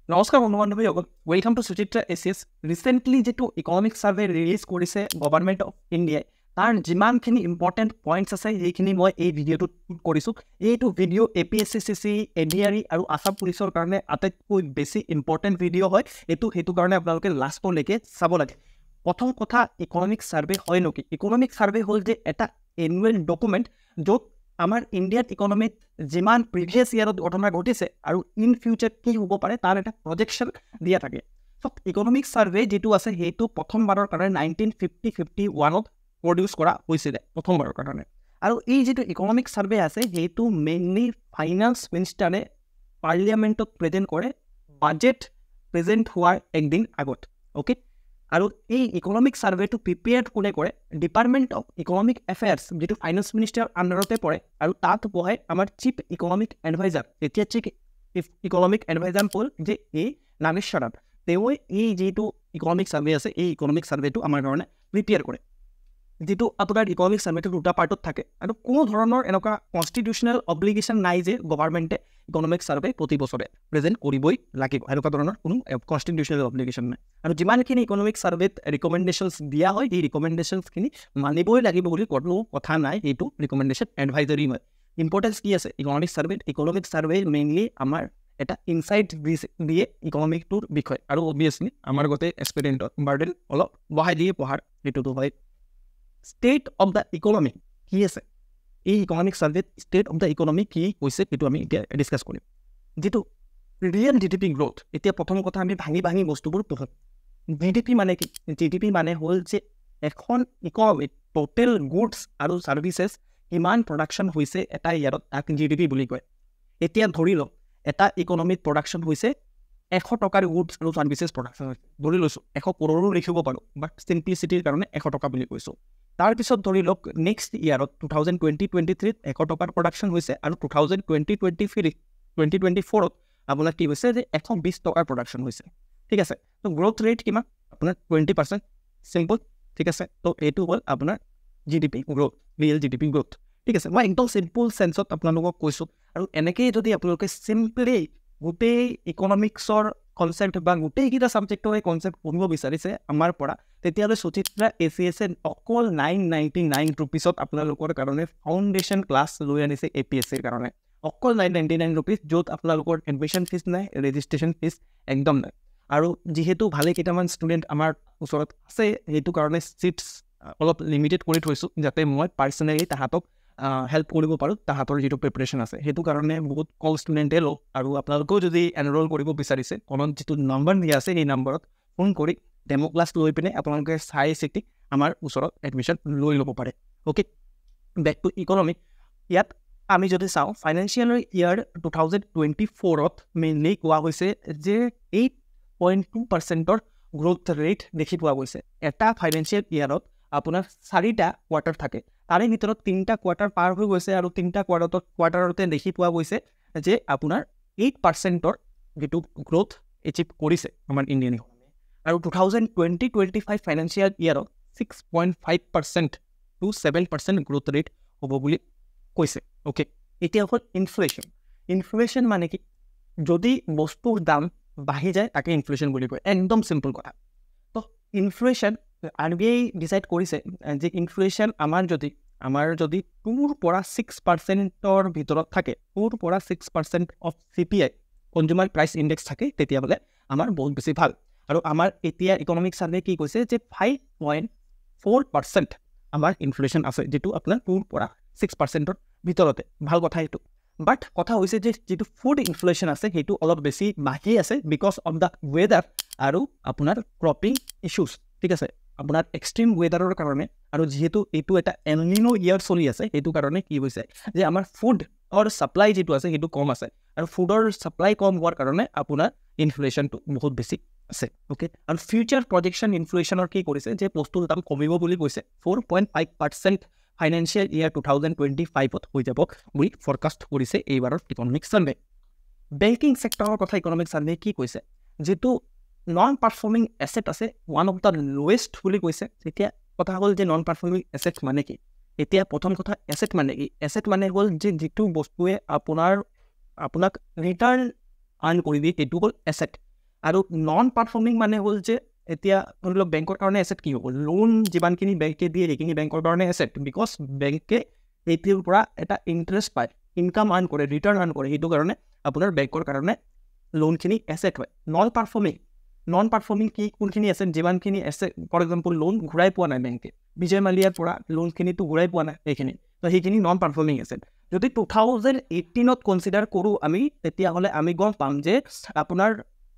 নমস্কাৰ বন্ধু বান্ধৱীসকল, welcome to Suchitra এছিয়াছ। Recently যিটো ইকনমিক ছাৰ্ভে ৰিলিজ কৰিছে গভৰ্ণমেণ্ট অফ ইণ্ডিয়াই, তাৰ যিমানখিনি ইম্পৰ্টেণ্ট পইণ্টছ আছে সেইখিনি মই এই ভিডিঅ'টোত কৰিছোঁ। এইটো ভিডিঅ' APSC, ADRE আৰু আছাম পুলিচৰ কাৰণে আটাইতকৈ বেছি ইম্পৰ্টেণ্ট ভিডিঅ' হয়। সেইটো কাৰণে আপোনালোকে লাষ্টলৈকে চাব লাগে। প্ৰথম কথা, ইকনমিক ছাৰ্ভে হয় নেকি? ইকনমিক ছাৰ্ভে হ'ল যে এটা এনুৱেল ডকুমেণ্ট য'ত আমাৰ ইণ্ডিয়াত ইকনমিত যিমান প্ৰিভিয়াছ ইয়াৰত ঘটনা ঘটিছে আৰু ইন ফিউচাৰ কি হ'ব পাৰে তাৰ এটা প্ৰজেকশ্যন দিয়া থাকে। চ' ইকনমিক ছাৰ্ভে যিটো আছে সেইটো প্ৰথমবাৰৰ কাৰণে 1951 প্ৰডিউচ কৰা হৈছিলে প্ৰথমবাৰৰ কাৰণে। আৰু এই যিটো ইকনমিক ছাৰ্ভে আছে সেইটো মেইনলি ফাইনেন্স মিনিষ্টাৰে পাৰ্লিয়ামেণ্টত প্ৰেজেণ্ট কৰে বাজেট প্ৰেজেণ্ট হোৱাৰ একদিন আগত। অ'কে, আৰু এই ইকনমিক ছাৰ্ভেটো প্ৰিপেয়াৰ কোনে কৰে? ডিপাৰ্টমেণ্ট অফ ইকনমিক এফেয়াৰ্ছ, যিটো ফাইনেন্স মিনিষ্টাৰৰ আণ্ডাৰতে পৰে, আৰু তাত বহে আমাৰ চিফ ইকনমিক এডভাইজাৰ। এতিয়া চিফ ইকনমিক এডভাইজাৰ হ'ল যে এই নাগেশ্বৰম। তেওঁ এই যিটো ইকনমিক ছাৰ্ভে আছে এই ইকনমিক ছাৰ্ভেটো আমাৰ কাৰণে প্ৰিপেয়াৰ কৰে। যিটো আপোনাৰ ইকনমিক ছাৰ্ভেটো দুটা পাৰ্টত থাকে, আৰু কোনো ধৰণৰ এনেকুৱা কনষ্টিটিউচনেল অব্লিগেশ্যন নাই যে গভৰ্ণমেণ্টে ইকনমিক ছাৰ্ভে প্ৰতি বছৰে প্ৰেজেণ্ট কৰিবই লাগিব। এনেকুৱা ধৰণৰ কোনো কনষ্টিটিউচনেল অব্লিগেশ্যন নাই। আৰু যিমানখিনি ইকনমিক ছাৰ্ভেত ৰিকমেণ্ডেশ্যনছ দিয়া হয় এই ৰিকমেণ্ডেশ্যনছখিনি মানিবই লাগিব বুলি কোনো কথা নাই। এইটো ৰিকমেণ্ডেশ্যন এডভাইজৰী হয়। ইম্পৰ্টেঞ্চ কি আছে ইকনমিক ছাৰ্ভেত? ইকনমিক ছাৰ্ভে মেইনলি আমাৰ এটা ইনচাইট দিয়ে ইকনমিকটোৰ বিষয়ে, আৰু অবভিয়াছলি আমাৰ গোটেই এক্সপেৰিয়েণ্টত বাৰ্ডেন অলপ বঢ়াই দিয়ে পঢ়াৰ। সেইটোতো হয়। ষ্টেট অফ দ্য ইকনমি কি আছে এই ইকনমিক ছাৰ্ভেত? ষ্টেট অফ দ্য ইকনমি কি হৈছে সেইটো আমি এতিয়া ডিছকাছ কৰিম। যিটো ৰিয়েল GDP গ্ৰ'থ, এতিয়া প্ৰথম কথা আমি ভাঙি বস্তুবোৰ পঢ়োঁ। GDP মানে কি? GDP মানে হ'ল যে এখন ইকনমিত টোটেল গুডছ আৰু ছাৰ্ভিচেছ কিমান প্ৰডাকশ্যন হৈছে এটা ইয়াৰত, তাক GDP বুলি কয়। এতিয়া ধৰি লওক এটা ইকনমিত প্ৰডাকশ্যন হৈছে 100 টকাৰ গুডছ আৰু ছাৰ্ভিচেছ প্ৰডাকশ্যন হৈছে। ধৰি লৈছোঁ 100 কৰোৰো লিখিব পাৰোঁ, বাট চিম্প্লিচিটিৰ কাৰণে 100 টকা বুলি কৈছোঁ। তাৰপিছত ধৰি লওক নেক্সট ইয়াৰত 2020-23 100 টকাৰ প্ৰডাকশ্যন হৈছে, আৰু 2023-24 আপোনাৰ কি হৈছে যে 120 টকাৰ প্ৰডাকশ্যন হৈছে। ঠিক আছে, তো গ্ৰ'থ ৰেট কিমান? আপোনাৰ 20%। চিম্পল, ঠিক আছে। তো এইটো হ'ল আপোনাৰ GDP growth, real GDP growth. ঠিক আছে, মই একদম চিম্পল চেঞ্চত আপোনালোকক কৈছোঁ। আৰু এনেকেই যদি আপোনালোকে চিম্পলি গোটেই ইকনমিক্সৰ কনচেপ্ট বা গোটেইকেইটা ছাবজেক্টৰ এই কনচেপ্ট পঢ়িব বিচাৰিছে আমাৰ পৰা, তেতিয়াহ'লে সুচিত্ৰা এছিয়াছে অকল 999 ৰুপিছত আপোনালোকৰ কাৰণে ফাউণ্ডেশ্যন ক্লাছ লৈ আনিছে APSCৰ কাৰণে। অকল 999 ৰুপিজ, য'ত আপোনালোকৰ এডমিশ্যন ফিজ নাই, ৰেজিষ্ট্ৰেশ্যন ফিজ একদম নাই। আৰু যিহেতু ভালে কেইটামান ষ্টুডেণ্ট আমাৰ ওচৰত আছে, সেইটো কাৰণে ছিটছ অলপ লিমিটেড কৰি থৈছোঁ, যাতে মই পাৰ্চনেলি তাহাঁতক হেল্প কৰিব পাৰোঁ। তাহাঁতৰ যিটো প্ৰিপেৰেশ্যন আছে সেইটো কাৰণে বহুত কম ষ্টুডেণ্টে লওক। আৰু আপোনালোকেও যদি এনৰল কৰিব বিচাৰিছে, কমন যিটো নম্বৰ দিয়া আছে সেই নম্বৰত ফোন কৰি ডেমো ক্লাছ লৈ পিনে আপোনালোকে চাই চিতি আমাৰ ওচৰত এডমিশ্যন লৈ ল'ব পাৰে। Okay, back to economy. ইয়াত আমি যদি চাওঁ ফাইনেন্সিয়েল ইয়াৰ 2024ত মেইনলি কোৱা হৈছে যে 8.2% গ্ৰ'থ ৰেট দেখি পোৱা গৈছে। এটা ফাইনেন্সিয়েল ইয়াৰত আপোনাৰ 4টা কোৱাৰ্টাৰ থাকে, তাৰে ভিতৰত 3টা কোৱাৰ্টাৰ পাৰ হৈ গৈছে, আৰু 3টা কোৱাৰ্টাৰতে দেখি পোৱা গৈছে যে আপোনাৰ 8%ৰ যিটো গ্ৰ'থ এচিভ কৰিছে আমাৰ ইণ্ডিয়ান ইকনমি। আৰু 2020-25 ফাইনেন্সিয়েল ইয়াৰত 6.5% to 7% গ্ৰ'থ ৰেট হ'ব বুলি কৈছে। অ'কে, এতিয়া হ'ল ইনফ্লেশ্যন। ইনফ্লেশ্যন মানে কি? যদি বস্তুৰ দাম বাঢ়ি যায় তাকে ইনফ্লেশ্যন বুলি কয়। একদম চিম্পল কথা। তো ইনফ্লেশ্যন RBI ডিচাইড কৰিছে যে ইনফ্লেশ্যন আমাৰ যদি 2 পৰা 6%ৰ ভিতৰত থাকে, 2 পৰা 6% of CPI consumer price index থাকে, তেতিয়াহ'লে আমাৰ বহুত বেছি ভাল। আৰু আমাৰ এতিয়া ইকনমিক ছাৰ্ভে কি কৈছে যে 5.4% আমাৰ ইনফ্লেশ্যন আছে, যিটো আপোনাৰ 2 পৰা 6%ৰ ভিতৰতে। ভাল কথা এইটো। বাট কথা হৈছে যে যিটো ফুড ইনফ্লেশ্যন আছে সেইটো অলপ বেছি বাঢ়ি আছে বিকজ অফ দ্য ৱেডাৰ আৰু আপোনাৰ ক্ৰপিং ইছ্যুজ। ঠিক আছে, আপোনাৰ এক্সট্ৰিম ৱেডাৰৰ কাৰণে, আৰু যিহেতু এইটো এটা এলনিনো ইয়াৰ চলি আছে, সেইটো কাৰণে কি হৈছে যে আমাৰ ফুডৰ ছাপ্লাই যিটো আছে সেইটো কম আছে, আৰু ফুডৰ ছাপ্লাই কম হোৱাৰ কাৰণে আপোনাৰ ইনফ্লেশ্যনটো বহুত বেছি আছে। অ'কে, আৰু ফিউচাৰ প্ৰজেকশ্যন ইনফ্লেশ্যনৰ কি কৰিছে যে বস্তুৰ দাম কমিব বুলি কৈছে। 4.5% ফাইনেন্সিয়েল ইয়াৰ 2025ত হৈ যাব বুলি ফৰকাষ্ট কৰিছে এইবাৰৰ ইকনমিক ছাৰ্ভে। বেংকিং ছেক্টৰৰ কথা ইকনমিক ছাৰ্ভে কি কৈছে? যিটো নন পাৰফৰ্মিং এছেট আছে, ওৱান অফ দ্য লোৱেষ্ট বুলি কৈছে। এতিয়া কথা হ'ল যে নন পাৰফৰ্মিং এছেট মানে কি? এতিয়া প্ৰথম কথা, এছেট মানে কি? এছেট মানে হ'ল যে যিটো বস্তুৱে আপোনাক ৰিটাৰ্ণ আৰ্ণ কৰি দিয়ে, সেইটো হ'ল এছেট। আৰু নন পাৰফৰ্মিং মানে হ'ল যে এতিয়া ধৰি লওক বেংকৰ কাৰণে এছেট কি হ'ব লোন যিমানখিনি বেংকে দিয়ে সেইখিনি বেংকৰ কাৰণে এছেট বিকজ বেংকে এইটোৰ পৰা এটা ইণ্টাৰেষ্ট পায় ইনকাম আৰ্ণ কৰে ৰিটাৰ্ণ আৰ্ণ কৰে সেইটো কাৰণে আপোনাৰ বেংকৰ কাৰণে লোনখিনি এছেট হয় নন পাৰফৰ্মিং কি কোনখিনি এছেট যিমানখিনি এছেট ফৰ এক্সাম্পল লোন ঘূৰাই পোৱা নাই বেংকে বিজয় মালিয়াৰ পৰা লোনখিনিতো ঘূৰাই পোৱা নাই সেইখিনি তো সেইখিনি নন পাৰফৰ্মিং এছেট যদি 2018ত কনচিডাৰ কৰোঁ আমি তেতিয়াহ'লে আমি গম পাম যে আপোনাৰ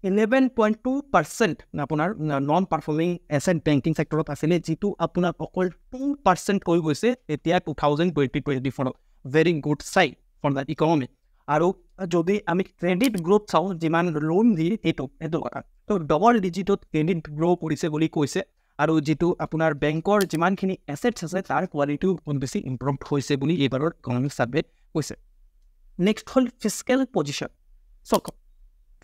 11.2% আপোনাৰ নন পাৰফৰ্মিং এছেট বেংকিং ছেক্টৰত আছিলে যিটো আপোনাৰ অকল 2% হৈ গৈছে এতিয়া 2024 very good sign for the economy আৰু যদি আমি ক্ৰেডিট গ্ৰ'থ চাওঁ যিমান লোন দিয়ে সেইটো কথা তো ডবল ডিজিটত ক্ৰেডিট গ্ৰ' কৰিছে বুলি কৈছে আৰু যিটো আপোনাৰ বেংকৰ যিমানখিনি এছেটছ আছে তাৰ কোৱালিটিও বহুত বেছি ইম্প্ৰুভ হৈছে বুলি এইবাৰৰ ইকনমিক ছাৰ্ভে কৈছে নেক্সট হ'ল ফিস্কেল পজিশ্যন চাওক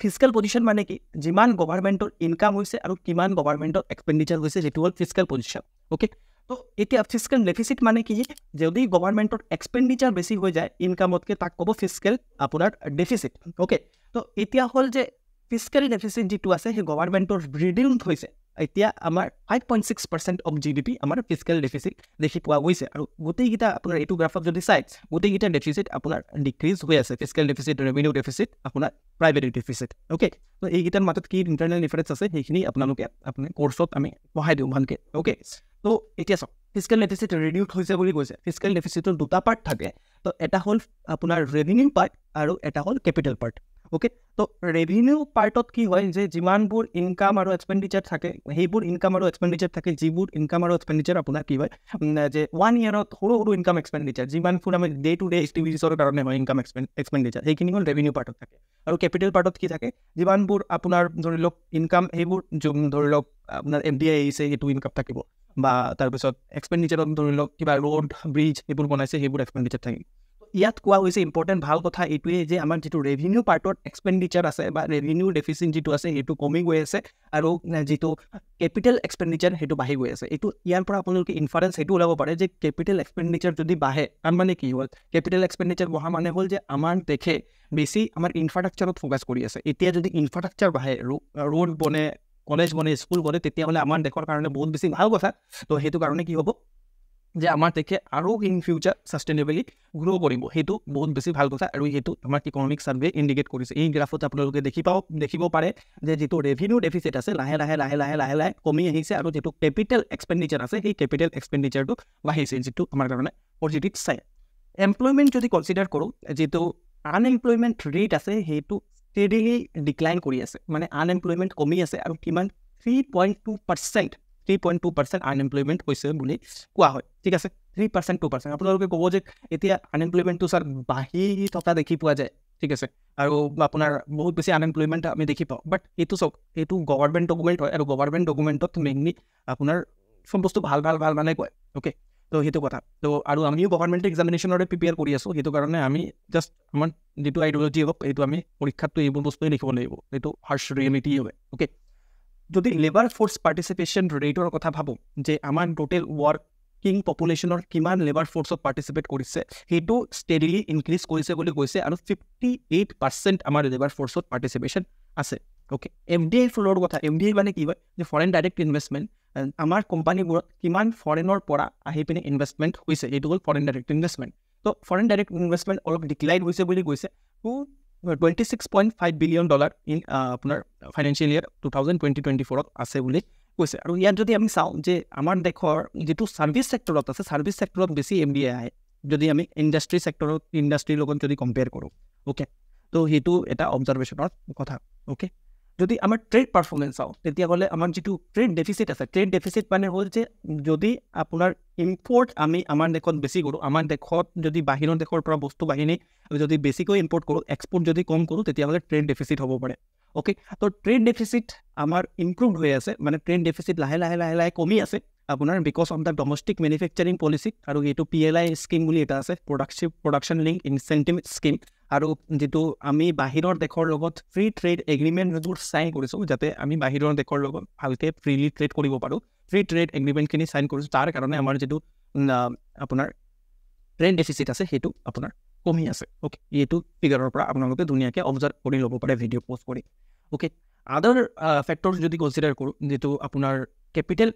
ফিস্কেল পজিশ্যন মানে কি যিমান গভৰ্ণমেণ্টৰ ইনকাম হৈছে আৰু কিমান গভৰ্ণমেণ্টৰ এক্সপেণ্ডিচাৰ হৈছে সেইটো হ'ল ফিস্কেল পজিশ্যন অ'কে তো এতিয়া ফিস্কেল ডেফিচিট মানে কি যদি গভৰ্ণমেণ্টৰ এক্সপেণ্ডিচাৰ বেছি হৈ যায় ইনকামতকৈ তাক ক'ব ফিস্কেল আপোনাৰ ডেফিচিট অ'কে তো এতিয়া হ'ল যে ফিস্কেল ডেফিচিট যিটো আছে সেই গভৰ্ণমেণ্টৰ ৰিডিউচ হৈছে এতিয়া আমাৰ 5.6% অফ GDP আমাৰ ফিস্কেল ডেফিচিট দেখি পোৱা গৈছে আৰু গোটেইকেইটা আপোনাৰ এইটো গ্ৰাফত যদি চাই গোটেইকেইটা ডেফিচিট আপোনাৰ ডিক্ৰিজ হৈ আছে ফিস্কেল ডেফিচিট ৰেভিনিউ ডেফিচিট আপোনাৰ প্ৰাইভেট ডেফিচিট অ'কে তো এইকেইটাৰ মাজত কি ইণ্টাৰনেল ডিফাৰেঞ্চ আছে সেইখিনি আপোনালোকে আপুনি কোৰ্চত আমি পঢ়াই দিওঁ ভালকৈ অ'কে তো এতিয়া চাওক ফিস্কেল ডেফিচিট ৰিডিউচ হৈছে বুলি কৈছে ফিস্কেল ডেফিচিটৰ দুটা পাৰ্ট থাকে তো এটা হ'ল আপোনাৰ ৰেভিনিউ পাৰ্ট আৰু এটা হ'ল কেপিটেল পাৰ্ট অ'কে তো ৰেভিনিউ পাৰ্টত কি হয় যে যিমানবোৰ ইনকাম আৰু এক্সপেণ্ডিচাৰ থাকে সেইবোৰ ইনকাম আৰু এক্সপেণ্ডিচাৰ থাকে যিবোৰ ইনকাম আৰু এক্সপেণ্ডিচাৰ আপোনাৰ কি হয় যে 1 ইয়াৰত সৰু ইনকাম এক্সপেণ্ডিচাৰ যিমানবোৰ আমি ডে টু ডে এক্টিভিটিছৰ কাৰণে হয় ইনকাম এক্সপেণ্ডিচাৰ সেইখিনি হ'ল ৰেভিনিউ পাৰ্টত থাকে আৰু কেপিটেল পাৰ্টত কি থাকে যিমানবোৰ আপোনাৰ ধৰি লওক ইনকাম সেইবোৰ ধৰি লওক আপোনাৰ FDI আহিছে সেইটো ইনকাম থাকিব বা তাৰপিছত এক্সপেণ্ডিচাৰত ধৰি লওক কিবা ৰোড ব্ৰিজ সেইবোৰ বনাইছে সেইবোৰ এক্সপেণ্ডিচাৰ থাকিব ইয়াত কোৱা হৈছে ইম্পৰ্টেণ্ট ভাল কথা এইটোৱে যে আমাৰ যিটো ৰেভিনিউ পাৰ্টত এক্সপেণ্ডিচাৰ আছে বা ৰেভিনিউ ডেফিচিট যিটো আছে সেইটো কমি গৈ আছে আৰু যিটো কেপিটেল এক্সপেণ্ডিচাৰ সেইটো বাঢ়ি গৈ আছে এইটো ইয়াৰ পৰা আপোনালোকে ইনফাৰেঞ্চ সেইটো ওলাব পাৰে যে কেপিটেল এক্সপেণ্ডিচাৰ যদি বাঢ়ে তাৰ মানে কি হ'ল কেপিটেল এক্সপেণ্ডিচাৰ বঢ়া মানে হ'ল যে আমাৰ দেশে বেছি আমাৰ ইনফ্ৰাষ্ট্ৰাকচাৰত ফ'কাছ কৰি আছে এতিয়া যদি ইনফ্ৰাষ্ট্ৰাকচাৰ বাঢ়ে ৰোড বনে কলেজ বনে স্কুল বনে তেতিয়াহ'লে আমাৰ দেশৰ কাৰণে বহুত বেছি ভাল কথা তো সেইটো কাৰণে কি হ'ব যে আমাৰ দেশে আৰু ইন ফিউচাৰ ছাষ্টেইনেবলি গ্ৰ' কৰিব সেইটো বহুত বেছি ভাল কথা আৰু সেইটো আমাৰ ইকনমিক ছাৰ্ভে ইণ্ডিকেট কৰিছে এই গ্ৰাফত আপোনালোকে দেখিব পাৰে যে যিটো ৰেভিনিউ ডেফিচিট আছে লাহে লাহে কমি আহিছে আৰু যিটো কেপিটেল এক্সপেণ্ডিচাৰ আছে সেই কেপিটেল এক্সপেণ্ডিচাৰটো বাঢ়িছে যিটো আমাৰ কাৰণে পজিটিভ চাইন এমপ্লয়মেণ্ট যদি কনচিডাৰ কৰোঁ যিটো আনএমপ্লয়মেণ্ট ৰেট আছে সেইটো ষ্টেডিলি ডিক্লাইন কৰি আছে মানে আনএমপ্লয়মেণ্ট কমি আছে আৰু কিমান 3.2% আনএমপ্লয়মেণ্ট হৈছে বুলি কোৱা হয় ঠিক আছে 3% 2% আপোনালোকে ক'ব যে এতিয়া আনএমপ্লয়মেণ্টটো ছাৰ বাঢ়ি থকা দেখি পোৱা যায় ঠিক আছে আৰু আপোনাৰ বহুত বেছি আনএমপ্লয়মেণ্ট আমি দেখি পাওঁ বাট এইটো চাওক এইটো গভৰ্ণমেণ্ট ডকুমেণ্ট হয় আৰু গভৰ্ণমেণ্ট ডকুমেণ্টত মেইনলি আপোনাৰ চব বস্তু ভাল মানে কয় অ'কে তো সেইটো কথা তো আৰু আমিও গভৰ্ণমেণ্ট এক্সামিনেশ্যনৰে প্ৰিপেয়াৰ কৰি আছোঁ সেইটো কাৰণে আমি জাষ্ট আমাৰ যিটো আইডিঅ'লজি হওক এইটো আমি পৰীক্ষাতটো এইবোৰ বস্তুৱে লিখিব লাগিব এইটো হাৰ্ছ ৰিয়েলিটি হয় অ'কে যদি লেবাৰ ফ'ৰ্চ পাৰ্টিচিপেশ্যন ৰেটৰ কথা ভাবোঁ যে আমাৰ টোটেল ৱৰ্কিং পপুলেশ্যনৰ কিমান লেবাৰ ফ'ৰ্চত পাৰ্টিচিপেট কৰিছে সেইটো ষ্টেডিলি ইনক্ৰিজ কৰিছে বুলি কৈছে আৰু 58% আমাৰ লেবাৰ ফ'ৰ্চত পাৰ্টিচিপেশ্যন আছে অ'কে FDI ফ্ল'ৰ কথা FDI মানে কি হয় যে ফৰেইন ডাইৰেক্ট ইনভেষ্টমেণ্ট আমাৰ কোম্পানীবোৰত কিমান ফৰেনৰ পৰা আহি পিনে ইনভেষ্টমেণ্ট হৈছে এইটো হ'ল ফৰেইন ডাইৰেক্ট ইনভেষ্টমেণ্ট তো ফৰেইন ডাইৰেক্ট ইনভেষ্টমেণ্ট অলপ ডিক্লাইন হৈছে বুলি কৈছে $26.5 billion ইন আপোনাৰ ফাইনেন্সিয়েল ইয়াৰ 2020-24 আছে বুলি কৈছে আৰু ইয়াত যদি আমি চাওঁ যে আমাৰ দেশৰ যিটো ছাৰ্ভিচ ছেক্টৰত আছে ছাৰ্ভিচ ছেক্টৰত বেছি FDI আহে যদি আমি ইণ্ডাষ্ট্ৰীৰ লগত যদি কম্পেয়াৰ কৰোঁ অ'কে তো সেইটো এটা অবজাৰ্ভেশ্যনৰ কথা অ'কে যদি আমাৰ ট্ৰেড পাৰফৰ্মেঞ্চ চাওঁ তেতিয়াহ'লে আমাৰ যিটো ট্ৰেড ডেফিচিট আছে ট্ৰেড ডেফিচিট মানে হ'ল যে যদি আপোনাৰ ইম্পৰ্ট আমি আমাৰ দেশত বেছি কৰোঁ আমাৰ দেশত যদি বাহিৰৰ দেশৰ পৰা বস্তু বাহিনী যদি বেছিকৈ ইম্পৰ্ট কৰোঁ এক্সপৰ্ট যদি কম কৰোঁ তেতিয়াহ'লে ট্ৰেড ডেফিচিট হ'ব পাৰে অ'কে তো ট্ৰেড ডেফিচিট আমাৰ ইম্প্ৰুভ হৈ আছে মানে ট্ৰেড ডেফিচিট লাহে লাহে কমি আছে আপোনাৰ because of the domestic manufacturing policy আৰু এইটো PLI স্কিম বুলি এটা আছে প্ৰডাকশ্যন লিংক ইনচেণ্টিভ স্কিম আৰু যিটো আমি বাহিৰৰ দেশৰ লগত ফ্ৰী ট্ৰেড এগ্ৰিমেণ্ট যিবোৰ চাইন কৰিছোঁ যাতে আমি বাহিৰৰ দেশৰ লগত ভালকৈ ফ্ৰীলি ট্ৰেড কৰিব পাৰোঁ ফ্ৰী ট্ৰেড এগ্ৰিমেণ্টখিনি চাইন কৰিছোঁ তাৰ কাৰণে আমাৰ যিটো আপোনাৰ ট্ৰেড ডেফিচিট আছে সেইটো আপোনাৰ কমি আছে অ'কে এইটো ফিগাৰৰ পৰা আপোনালোকে ধুনীয়াকৈ অবজাৰ্ভ কৰি ল'ব পাৰে ভিডিঅ' পষ্ট কৰি অ'কে আদাৰ ফেক্টৰ্ছ যদি কনচিডাৰ কৰোঁ, যিটো আপোনাৰ capital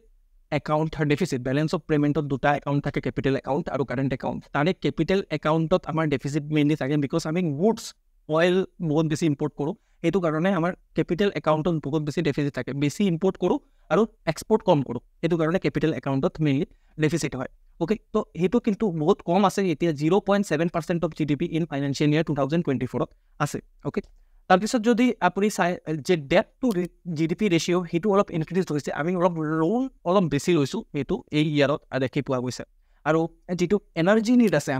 account deficit, balance of পে'মেণ্টত দুটা একাউণ্ট থাকে, কেপিটেল একাউণ্ট আৰু কাৰেণ্ট একাউণ্ট। তাৰে কেপিটেল একাউণ্টত আমাৰ ডেফিচিট মেইনলি থাকে, বিকজ আমি গুডছ অইল বহুত বেছি ইম্পৰ্ট কৰোঁ, সেইটো কাৰণে আমাৰ কেপিটেল একাউণ্টত বহুত বেছি ডেফিচিট থাকে। বেছি ইম্পৰ্ট কৰোঁ আৰু এক্সপৰ্ট কম কৰোঁ, সেইটো কাৰণে কেপিটেল একাউণ্টত মেইনলি ডেফিচিট হয়। অ'কে, তো সেইটো কিন্তু বহুত কম আছে, এতিয়া 0.7% অফ GDP ইন ফাইনেন্সিয়েল ইয়াৰ 2024 আছে। অ'কে, তাৰপিছত যদি আপুনি চাই যে ডেট টু GDP ৰেচিঅ' সেইটো অলপ ইনক্ৰিজ হৈছে, আমি লোন অলপ বেছি লৈছোঁ, সেইটো এই ইয়াৰত দেখি পোৱা গৈছে। আৰু যিটো এনাৰ্জি নিড আছে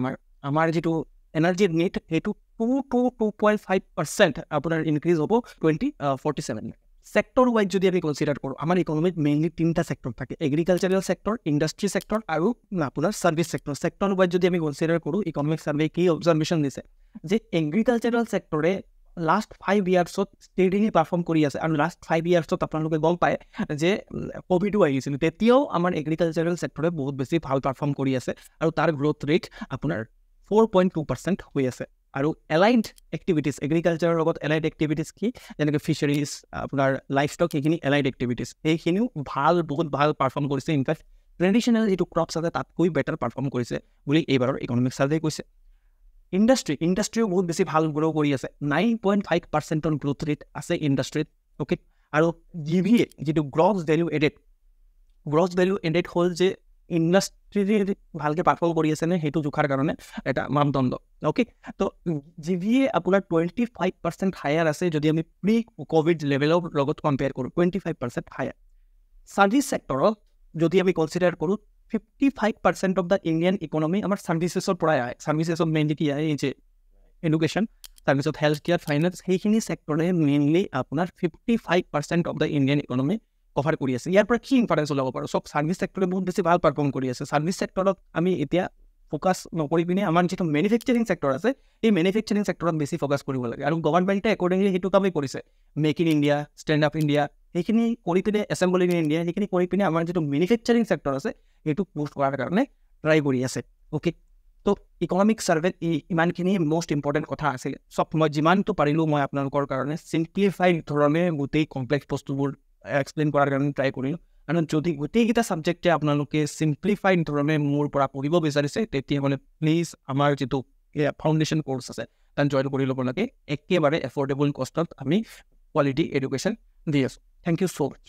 আমাৰ যিটো এনাৰ্জিৰ নিড, সেইটো 2.5% আপোনাৰ ইনক্ৰিজ হ'ব 2047। সেক্টৰ ৱাইজ যদি আমি কনচিডাৰ কৰোঁ, আমাৰ ইকনমিত মেইনলি 3টা সেক্টৰ থাকে, এগ্ৰিকালচাৰেল সেক্টৰ, ইণ্ডাষ্ট্ৰি সেক্টৰ আৰু আপোনাৰ ছাৰ্ভিচ সেক্টৰ। সেক্টৰ ৱাইজ যদি আমি কনচিডাৰ কৰোঁ, ইকনমিক ছাৰ্ভে কি অবজাৰ্ভেশ্যন দিছে যে এগ্ৰিকালচাৰেল সেক্টৰে লাষ্ট 5 ইয়াৰ্ছত ষ্টেডিলি পাৰফৰ্ম কৰি আছে। আৰু লাষ্ট 5 ইয়াৰ্ছত আপোনালোকে গম পায় যে ক'ভিডো আহিছিল, তেতিয়াও আমাৰ এগ্ৰিকালচাৰেল সেক্টৰে বহুত বেছি ভাল পাৰফৰ্ম কৰি আছে, আৰু তাৰ গ্ৰ'থ ৰেট আপোনাৰ 4.2% হৈ আছে। আৰু এলাইড এক্টিভিটিছ, এগ্ৰিকালচাৰৰ লগত এলাইড এক্টিভিটিছ কি, যেনেকৈ ফিচাৰিজ, আপোনাৰ লাইফ ষ্টক, সেইখিনি এলাইড এক্টিভিটিছ, সেইখিনিও বহুত ভাল পাৰফৰ্ম কৰিছে। ইনফেক্ট ট্ৰেডিশ্যনেল যিটো ক্ৰপছ আছে তাতকৈ বেটাৰ পাৰফৰ্ম কৰিছে বুলি এইবাৰৰ ইকনমিক ছাৰ্ভে কৈছে। ইণ্ডাষ্ট্ৰীও বহুত বেছি ভাল গ্ৰ' কৰি আছে, 9.5% গ্ৰ'থ ৰেট আছে ইণ্ডাষ্ট্ৰীত। অ'কে, আৰু GVA যিটো গ্ৰছ ভেলিউ এডেড হ'ল যে ইণ্ডাষ্ট্ৰী ভালকৈ পাৰফৰ্ম কৰি আছেনে সেইটো জোখাৰ কাৰণে এটা মানদণ্ড। অ'কে, তো GVA আপোনাৰ 25% হায়াৰ আছে যদি আমি প্ৰি ক'ভিড লেভেলৰ লগত কম্পেয়াৰ কৰোঁ, 25% হায়াৰ। ছাৰ্ভিচ ছেক্টৰত যদি আমি কনচিডাৰ কৰোঁ, 55% অফ দ্য ইণ্ডিয়ান ইকনমি আমাৰ ছাৰ্ভিচেছৰ পৰাই আহে। ছাৰ্ভিচেছত মেইনলি কি আহে, এই যে এডুকেশ্যন, তাৰপিছত হেল্থ কেয়াৰ, ফাইনেন্স, সেইখিনি ছেক্টৰে মেইনলি আপোনাৰ 55% of the Indian economy cover কৰি আছে। ইয়াৰ পৰা কি ইনফাৰেঞ্চ ওলাব পাৰোঁ, চব ছাৰ্ভিচ ছেক্টৰে বহুত বেছি ভাল পাৰফৰ্ম কৰি আছে। ছাৰ্ভিচ ছেক্টৰত আমি এতিয়া ফ'কাছ নকৰি পিনে আমাৰ যিটো মেনুফেকচাৰিং ছেক্টৰ আছে, এই মেনুফেকচাৰিং ছেক্টৰত বেছি ফ'কাছ কৰিব লাগে। আৰু গভৰ্ণমেণ্টে একৰ্ডিংলি সেইটো কামেই কৰিছে, make in India, stand up India, সেইখিনি কৰি পিনে, এছেম্বল ইন ইণ্ডিয়া, সেইখিনি কৰি পিনে আমাৰ যিটো মেনুফেকচাৰিং ছেক্টৰ আছে সেইটো বুষ্ট কৰাৰ কাৰণে ট্ৰাই কৰি আছে। অ'কে, তো ইকনমিক ছাৰ্ভেত ইমানখিনি মষ্ট ইম্পৰ্টেণ্ট কথা আছিলে। চব মই যিমানটো পাৰিলোঁ মই আপোনালোকৰ কাৰণে চিম্প্লিফাইড ধৰণে গোটেই কমপ্লেক্স বস্তুবোৰ এক্সপ্লেইন কৰাৰ কাৰণে ট্ৰাই কৰিলোঁ। আৰু যদি গোটেইকেইটা ছাবজেক্টে আপোনালোকে চিম্প্লিফাইড ধৰণে মোৰ পৰা পঢ়িব বিচাৰিছে, তেতিয়াহ'লে প্লিজ আমাৰ যিটো ফাউণ্ডেশ্যন কোৰ্চ আছে তাত জইন কৰি ল'ব লাগে। একেবাৰে এফৰ্ডেবল কষ্টত আমি কোৱালিটি এডুকেশ্যন দি আছোঁ। Thank you so' much.